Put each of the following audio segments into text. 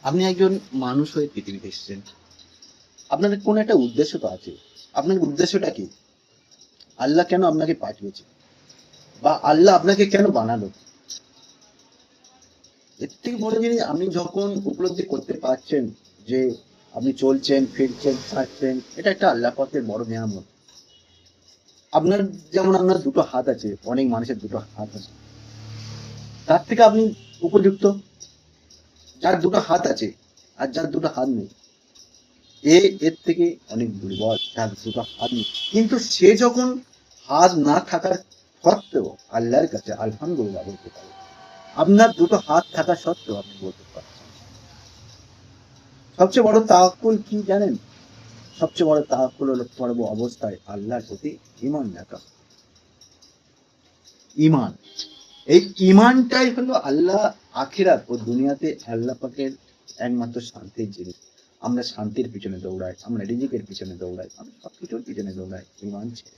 আপনি একজন মানুষ হয়ে পৃথিবীতে এসেছেন। আপনার কোনো একটা উদ্দেশ্য তো আছে। আপনার উদ্দেশ্যটা কি? আল্লাহ কেন আপনাকে পাঠিয়েছে? বা আল্লাহ আপনাকে কেন বানালো? এর থেকে বড় জিনিস আপনি যখন উপলব্ধি করতে পারছেন যে আপনি চলছেন, ফিরছেন, খাচ্ছেন, এটা একটা আল্লাহ পাকের বড় নিয়ামত। আপনার যেমন আপনার দুটো হাত আছে, অনেক মানুষের দুটো হাত আছে। তার থেকে আপনি উপযুক্ত, যার দুটো হাত আছে আর যার দুটো হাত নেই। এর থেকে অনেক দুর্বল, যার দুটো হাত নেই। কিন্তু সে যখন হাত না থাকার সত্ত্বেও আল্লাহর কাছে আলহামদুলিল্লাহ বলতে পারে। আপনার দুটো হাত থাকা সত্ত্বেও আপনি বলতে পারছেন। সবচেয়ে বড় তাওয়াক্কুল কি জানেন? সবচেয়ে বড় তাওয়াক্কুল হলো পর্ব অবস্থায় আল্লাহর প্রতি ঈমান রাখা। ঈমান। এই ঈমানটাই হলো আল্লাহ আখিরাত ও দুনিয়াতে আল্লাহ পাকের একমাত্র শান্তির জিনিস। আমরা শান্তির পিছনে দৌড়াই, আমরা রিজিকের পিছনে দৌড়াই, আমরা সবকিছুর পিছনে দৌড়াই ঈমান ছেড়ে।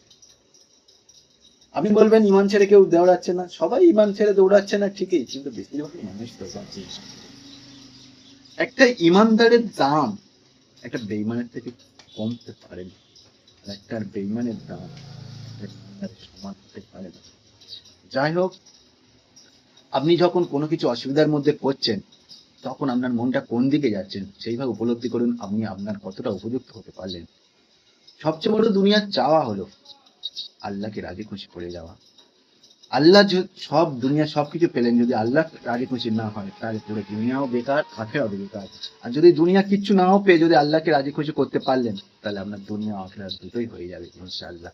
আপনি বলবেন ঈমান ছেড়ে কেউ দৌড়াচ্ছে না। সবাই ঈমান ছেড়ে দৌড়াচ্ছে না ঠিকই, কিন্তু বেশিরভাগ মানুষ দৌড়াচ্ছে। একটা ঈমানদারের দাম একটা বেঈমানের থেকে কমতে পারে না। আর একটা বেঈমানের দাম একটা ঈমানদারের সমান হতে পারে না। যাই হোক, আপনি যখন কোনো কিছু অসুবিধার মধ্যে পড়ছেন, তখন আপনার মনটা কোন দিকে যাচ্ছেন সেইভাবে উপলব্ধি করুন আপনি আপনার কতটা উপযুক্ত হতে পারলেন। সবচেয়ে বড় দুনিয়ার চাওয়া হলো আল্লাহকে রাজি খুশি করে যাওয়া। আল্লাহ সব দুনিয়া সবকিছু পেলেন, যদি আল্লাহ রাজি খুশি না হয় তাহলে পুরো দুনিয়াও বেকার, আখেরাও বেকার। আর যদি দুনিয়া কিচ্ছু নাও পেয়ে যদি আল্লাহকে রাজি খুশি করতে পারলেন, তাহলে আপনার দুনিয়া আখেরাত দুটোই হয়ে যাবে ইনশাআল্লাহ।